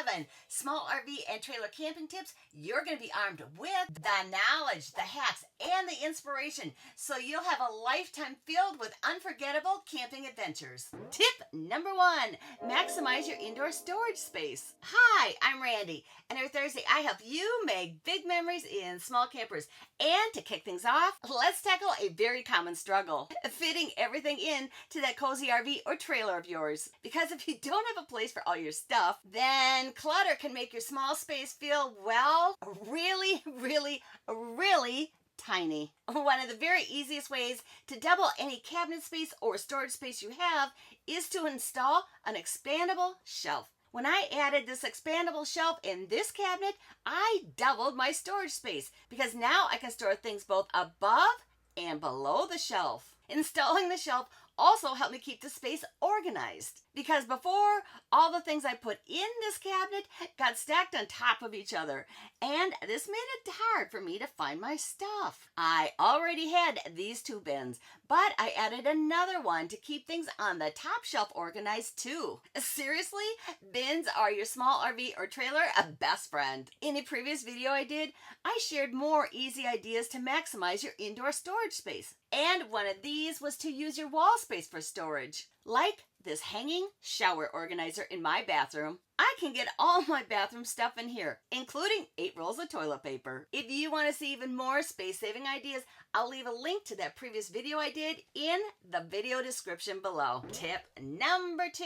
7 small RV and trailer camping tips. You're going to be armed with the knowledge, the hacks, and the inspiration so you'll have a lifetime filled with unforgettable camping adventures. Tip number 1, maximize your indoor storage space. Hi, I'm Randy, and every Thursday I help you make big memories in small campers. And to kick things off, let's tackle a very common struggle, fitting everything in to that cozy RV or trailer of yours. Because if you don't have a place for all your stuff, then clutter can make your small space feel, well, really tiny. One of the very easiest ways to double any cabinet space or storage space you have is to install an expandable shelf. When I added this expandable shelf in this cabinet, I doubled my storage space because now I can store things both above and below the shelf. Installing the shelf also helped me keep the space organized because before, all the things I put in this cabinet got stacked on top of each other, and this made it hard for me to find my stuff. I already had these 2 bins, but I added another one to keep things on the top shelf organized too. Seriously, bins are your small RV or trailer a best friend. In a previous video I did, I shared more easy ideas to maximize your indoor storage space. And one of these was to use your wall space for storage, like this hanging shower organizer in my bathroom. I can get all my bathroom stuff in here, including 8 rolls of toilet paper. If you want to see even more space-saving ideas, I'll leave a link to that previous video I did in the video description below. Tip number 2,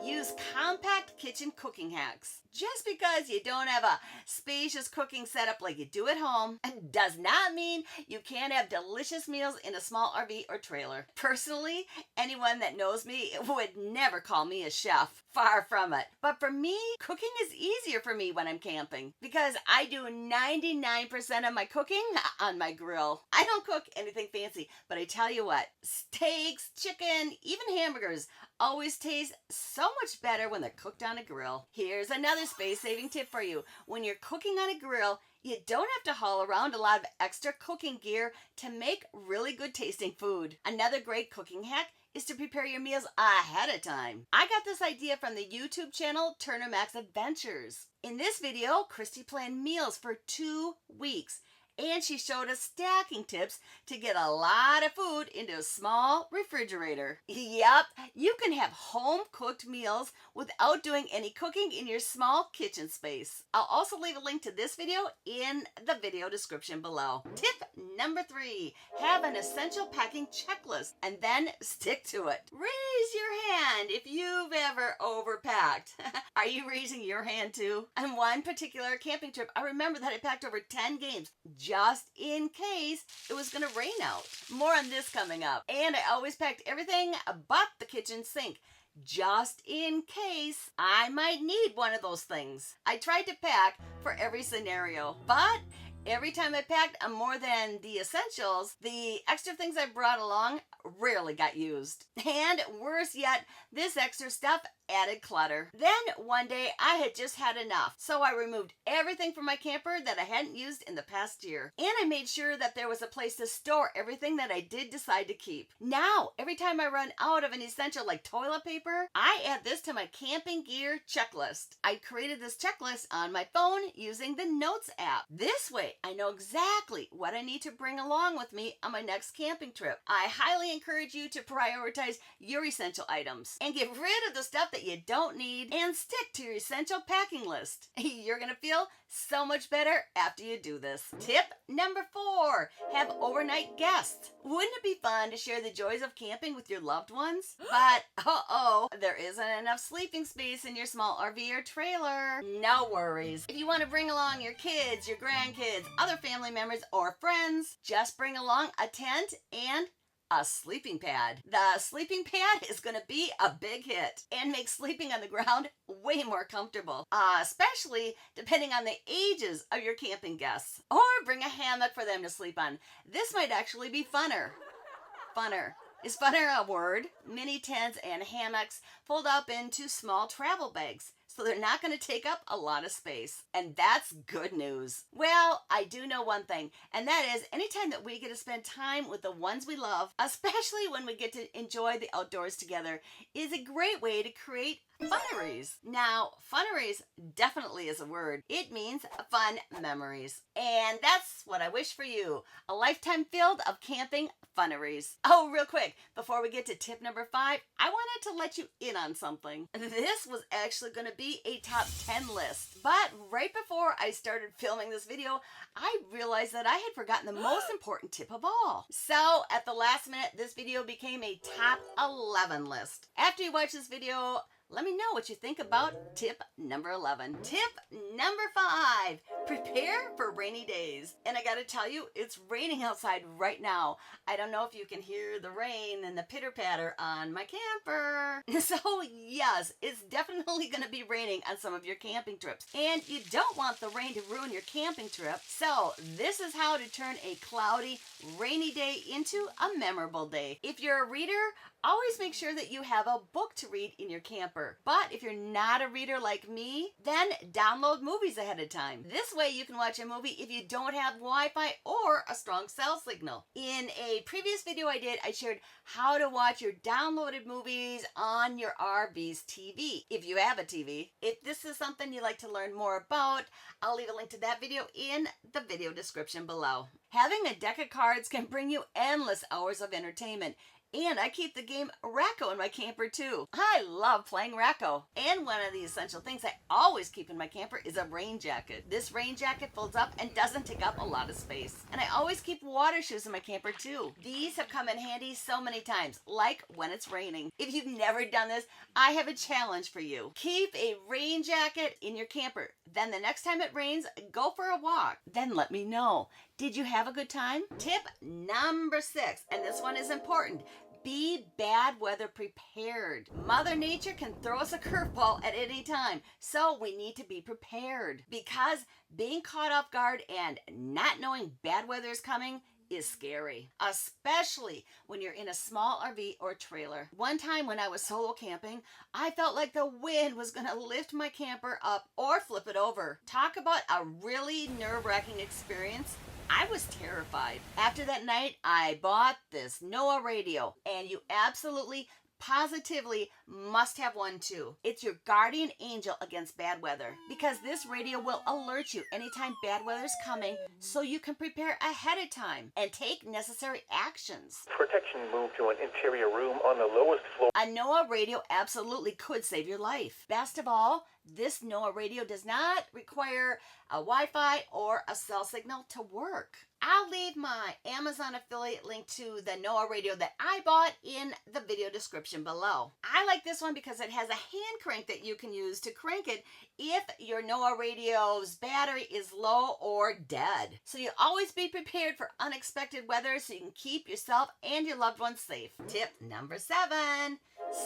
use compact kitchen cooking hacks. Just because you don't have a spacious cooking setup like you do at home does not mean you can't have delicious meals in a small RV or trailer. Personally, anyone that knows me would never call me a chef. Far from it. But for me, cooking is easier for me when I'm camping because I do 99% of my cooking on my grill. I don't cook anything fancy, but I tell you what, steaks, chicken, even hamburgers always taste so much better when they're cooked on a grill. Here's another space-saving tip for you. When you're cooking on a grill, you don't have to haul around a lot of extra cooking gear to make really good tasting food. Another great cooking hack is to prepare your meals ahead of time. I got this idea from the YouTube channel Turner Max Adventures. In this video, Christy planned meals for 2 weeks, and she showed us stacking tips to get a lot of food into a small refrigerator. Yep, you can have home-cooked meals without doing any cooking in your small kitchen space. I'll also leave a link to this video in the video description below. Tip number 3, have an essential packing checklist and then stick to it. Raise your hand if you've ever overpacked. Are you raising your hand too? On one particular camping trip, I remember that I packed over 10 games just in case it was going to rain out. More on this coming up. And I always packed everything but the kitchen sink, just in case I might need one of those things. I tried to pack for every scenario, but every time I packed more than the essentials, the extra things I brought along rarely got used. And worse yet, this extra stuff added clutter. Then one day I had just had enough, so I removed everything from my camper that I hadn't used in the past year. And I made sure that there was a place to store everything that I did decide to keep. Now, every time I run out of an essential like toilet paper, I add this to my camping gear checklist. I created this checklist on my phone using the Notes app. This way, I know exactly what I need to bring along with me on my next camping trip. I highly encourage you to prioritize your essential items and get rid of the stuff that you don't need and stick to your essential packing list. You're going to feel so much better after you do this. Tip number 4, have overnight guests. Wouldn't it be fun to share the joys of camping with your loved ones? But, there isn't enough sleeping space in your small RV or trailer. No worries. If you want to bring along your kids, your grandkids, other family members, or friends, just bring along a tent and a sleeping pad. The sleeping pad is going to be a big hit and make sleeping on the ground way more comfortable, especially depending on the ages of your camping guests. Or bring a hammock for them to sleep on. This might actually be funner. Funner. Is funner a word? Mini tents and hammocks fold up into small travel bags, so they're not going to take up a lot of space. And that's good news. Well, I do know one thing, and that is anytime that we get to spend time with the ones we love, especially when we get to enjoy the outdoors together, is a great way to create Funneries. Now, funneries definitely is a word. It means fun memories. And that's what I wish for you. A lifetime filled of camping funneries. Oh, real quick, before we get to tip number 5, I wanted to let you in on something. This was actually going to be a top 10 list. But right before I started filming this video, I realized that I had forgotten the most important tip of all. So at the last minute, this video became a top 11 list. After you watch this video, let me know what you think about tip number 11. Tip number 5, prepare for rainy days. And I gotta tell you, it's raining outside right now. I don't know if you can hear the rain and the pitter patter on my camper. So yes, it's definitely gonna be raining on some of your camping trips. And you don't want the rain to ruin your camping trip. So this is how to turn a cloudy, rainy day into a memorable day. If you're a reader, always make sure that you have a book to read in your camper. But if you're not a reader like me, then download movies ahead of time. This way you can watch a movie if you don't have Wi-Fi or a strong cell signal. In a previous video I did, I shared how to watch your downloaded movies on your RV's TV, if you have a TV. If this is something you'd like to learn more about, I'll leave a link to that video in the video description below. Having a deck of cards can bring you endless hours of entertainment. And I keep the game Racco in my camper too. I love playing Racco. And one of the essential things I always keep in my camper is a rain jacket. This rain jacket folds up and doesn't take up a lot of space. And I always keep water shoes in my camper too. These have come in handy so many times, like when it's raining. If you've never done this, I have a challenge for you. Keep a rain jacket in your camper. Then the next time it rains, go for a walk. Then let me know. Did you have a good time? Tip number 6, and this one is important. Be bad weather prepared. Mother Nature can throw us a curveball at any time, so we need to be prepared. Because being caught off guard and not knowing bad weather is coming is scary, especially when you're in a small RV or trailer. One time when I was solo camping, I felt like the wind was gonna lift my camper up or flip it over. Talk about a really nerve-wracking experience. I was terrified. After that night, I bought this NOAA radio, and you absolutely, positively must have one too. It's your guardian angel against bad weather, because this radio will alert you anytime bad weather is coming, so you can prepare ahead of time and take necessary actions. Protection moved to an interior room on the lowest floor. A NOAA radio absolutely could save your life. Best of all, this NOAA radio does not require a Wi-Fi or a cell signal to work. I'll leave my Amazon affiliate link to the NOAA radio that I bought in the video description below. I like this one because it has a hand crank that you can use to crank it if your NOAA radio's battery is low or dead. So you'll always be prepared for unexpected weather so you can keep yourself and your loved ones safe. Tip number 7.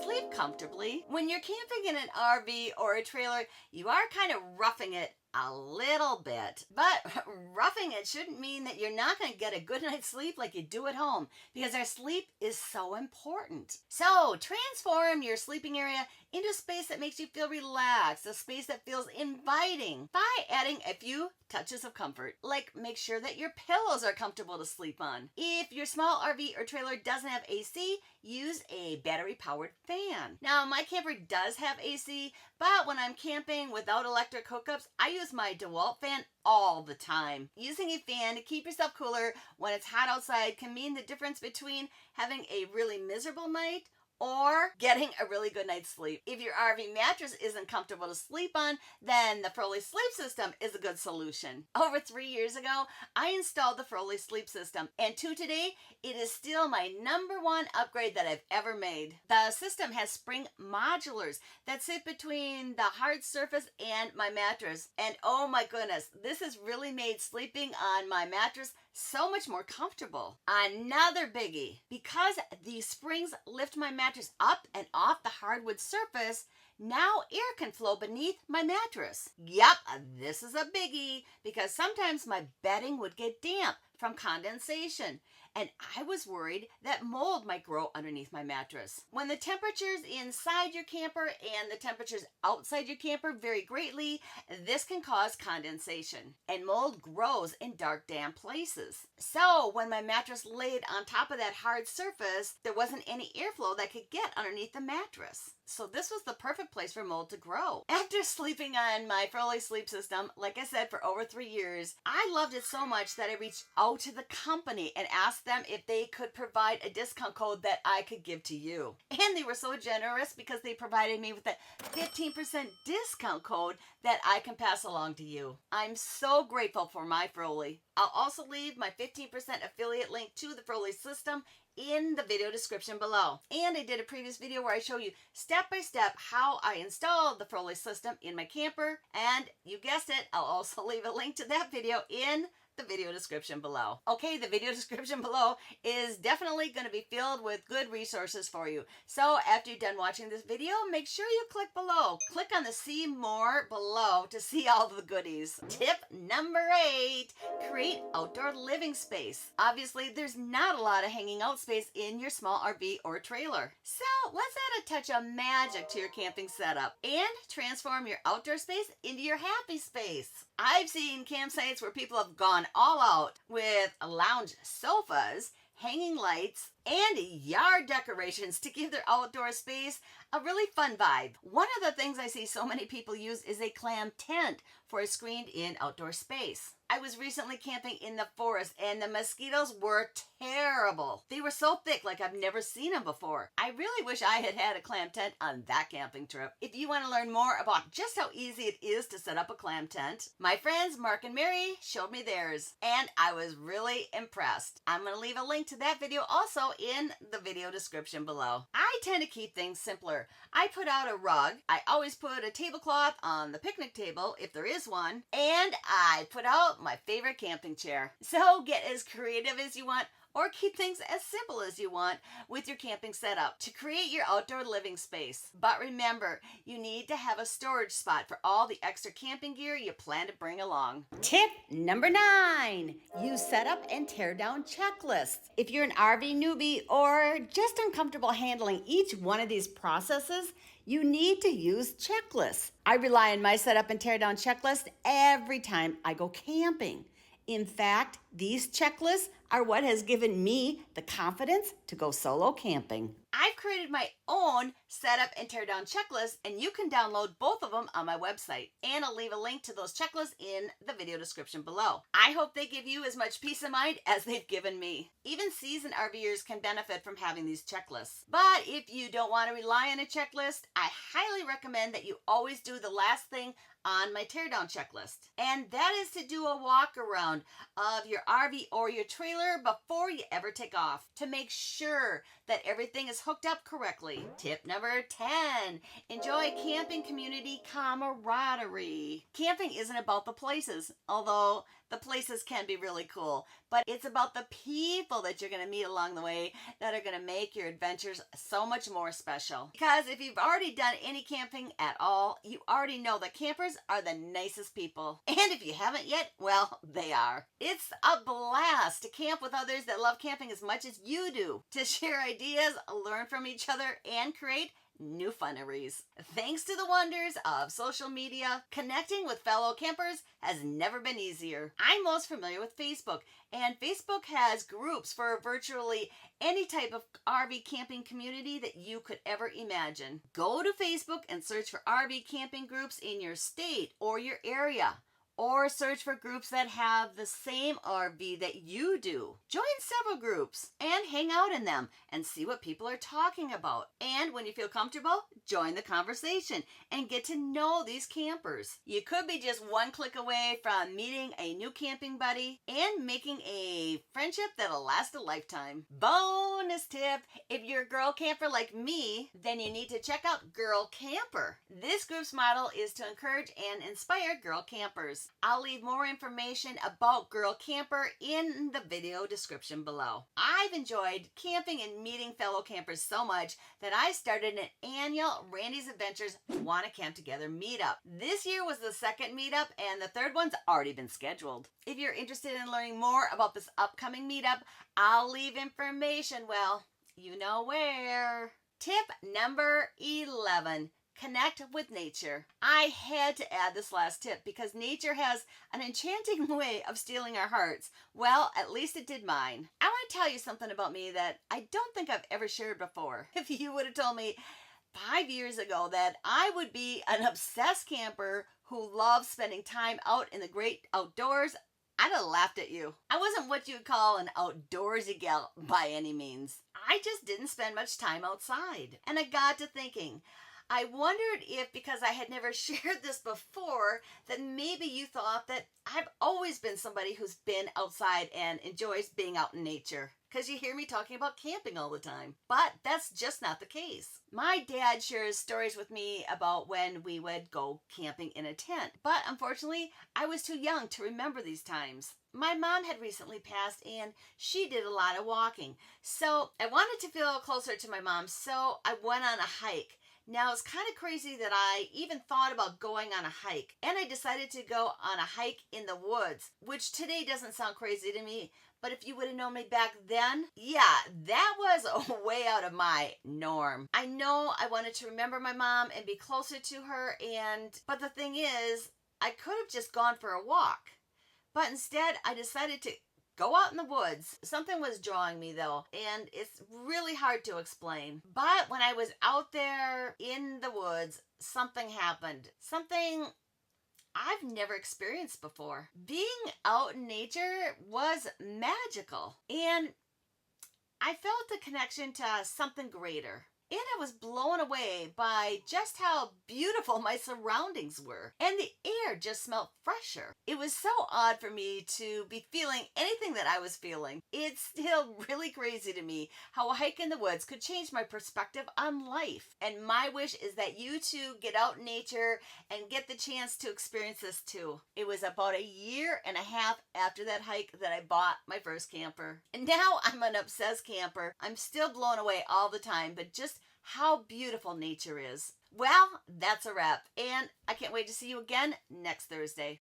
Sleep comfortably. When you're camping in an RV or a trailer, you are kind of roughing it a little bit. But roughing it shouldn't mean that you're not going to get a good night's sleep like you do at home, because our sleep is so important. So transform your sleeping area into a space that makes you feel relaxed, a space that feels inviting, by adding a few touches of comfort. Like, make sure that your pillows are comfortable to sleep on. If your small RV or trailer doesn't have AC, use a battery-powered fan. Now, my camper does have AC, but when I'm camping without electric hookups, I use my DeWalt fan all the time. Using a fan to keep yourself cooler when it's hot outside can mean the difference between having a really miserable night or getting a really good night's sleep. If your RV mattress isn't comfortable to sleep on, then the Froley sleep system is a good solution. Over 3 years ago, I installed the Froley sleep system, and to today, it is still my #1 upgrade that I've ever made. The system has spring modulars that sit between the hard surface and my mattress, and oh my goodness, this has really made sleeping on my mattress so much more comfortable. Another biggie, because these springs lift my mattress up and off the hardwood surface, now air can flow beneath my mattress. Yep, this is a biggie, because sometimes my bedding would get damp from condensation. And I was worried that mold might grow underneath my mattress. When the temperatures inside your camper and the temperatures outside your camper vary greatly, this can cause condensation. And mold grows in dark, damp places. So when my mattress laid on top of that hard surface, there wasn't any airflow that could get underneath the mattress. So this was the perfect place for mold to grow. After sleeping on my Froley sleep system, like I said, for over 3 years, I loved it so much that I reached out to the company and asked them if they could provide a discount code that I could give to you. And they were so generous because they provided me with a 15% discount code that I can pass along to you. I'm so grateful for my Froley. I'll also leave my 15% affiliate link to the Froley system in the video description below. And I did a previous video where I show you step by step how I installed the Froley system in my camper. And you guessed it, I'll also leave a link to that video in the video description below. Okay, the video description below is definitely going to be filled with good resources for you. So after you're done watching this video, make sure you click below. Click on the see more below to see all the goodies. Tip number 8, create outdoor living space. Obviously, there's not a lot of hanging out space in your small RV or trailer. So let's add a touch of magic to your camping setup and transform your outdoor space into your happy space. I've seen campsites where people have gone all out with lounge sofas, hanging lights, and yard decorations to give their outdoor space a really fun vibe. One of the things I see so many people use is a clam tent for a screened-in outdoor space. I was recently camping in the forest and the mosquitoes were terrible. They were so thick like I've never seen them before. I really wish I had had a clam tent on that camping trip. If you want to learn more about just how easy it is to set up a clam tent, my friends Mark and Mary showed me theirs and I was really impressed. I'm going to leave a link to that video also in the video description below. I tend to keep things simpler. I put out a rug. I always put a tablecloth on the picnic table if there is one, and I put out my favorite camping chair. So get as creative as you want or keep things as simple as you want with your camping setup to create your outdoor living space. But remember, you need to have a storage spot for all the extra camping gear you plan to bring along. Tip number 9, use setup and tear down checklists. If you're an RV newbie or just uncomfortable handling each one of these processes, you need to use checklists. I rely on my setup and tear down checklist every time I go camping. In fact, these checklists are what has given me the confidence to go solo camping. I've created my own setup and tear down checklist, and you can download both of them on my website. And I'll leave a link to those checklists in the video description below. I hope they give you as much peace of mind as they've given me. Even seasoned RVers can benefit from having these checklists. But if you don't want to rely on a checklist, I highly recommend that you always do the last thing on my teardown checklist. And that is to do a walk around of your RV or your trailer before you ever take off to make sure that everything is hooked up correctly. Tip number 10, enjoy camping community camaraderie. Camping isn't about the places, although the places can be really cool, but it's about the people that you're going to meet along the way that are going to make your adventures so much more special. Because if you've already done any camping at all, you already know that campers are the nicest people. And if you haven't yet, well, they are. It's a blast to camp with others that love camping as much as you do, to share ideas, learn from each other, and create new funneries. Thanks to the wonders of social media, connecting with fellow campers has never been easier. I'm most familiar with Facebook, and Facebook has groups for virtually any type of RV camping community that you could ever imagine. Go to Facebook and search for RV camping groups in your state or your area. Or search for groups that have the same RV that you do. Join several groups and hang out in them and see what people are talking about. And when you feel comfortable, join the conversation and get to know these campers. You could be just one click away from meeting a new camping buddy and making a friendship that'll last a lifetime. Bonus tip, if you're a girl camper like me, then you need to check out Girl Camper. This group's model is to encourage and inspire girl campers. campers. I'll leave more information about Girl Camper in the video description below. I've enjoyed camping and meeting fellow campers so much that I started an annual Randy's Adventures Wanna Camp Together meetup. This year was the second meetup and the third one's already been scheduled. If you're interested in learning more about this upcoming meetup, I'll leave information, well, you know where. Tip number 11. Connect with nature. I had to add this last tip because nature has an enchanting way of stealing our hearts. Well, at least it did mine. I want to tell you something about me that I don't think I've ever shared before. If you would have told me 5 years ago that I would be an obsessed camper who loves spending time out in the great outdoors, I'd have laughed at you. I wasn't what you'd call an outdoorsy gal by any means. I just didn't spend much time outside. And I got to thinking, I wondered if, because I had never shared this before, that maybe you thought that I've always been somebody who's been outside and enjoys being out in nature. Because you hear me talking about camping all the time. But that's just not the case. My dad shares stories with me about when we would go camping in a tent. But unfortunately, I was too young to remember these times. My mom had recently passed and she did a lot of walking. So I wanted to feel closer to my mom, so I went on a hike. Now, it's kind of crazy that I even thought about going on a hike, and I decided to go on a hike in the woods, which today doesn't sound crazy to me, but if you would have known me back then, yeah, that was way out of my norm. I know I wanted to remember my mom and be closer to her, but the thing is, I could have just gone for a walk, but instead I decided to go out in the woods. Something was drawing me though, and it's really hard to explain. But when I was out there in the woods, something happened. Something I've never experienced before. Being out in nature was magical, and I felt a connection to something greater. And I was blown away by just how beautiful my surroundings were. And the air just smelled fresher. It was so odd for me to be feeling anything that I was feeling. It's still really crazy to me how a hike in the woods could change my perspective on life. And my wish is that you too get out in nature and get the chance to experience this too. It was about a year and a half after that hike that I bought my first camper. And now I'm an obsessed camper. I'm still blown away all the time, but just how beautiful nature is. Well, that's a wrap, and I can't wait to see you again next Thursday.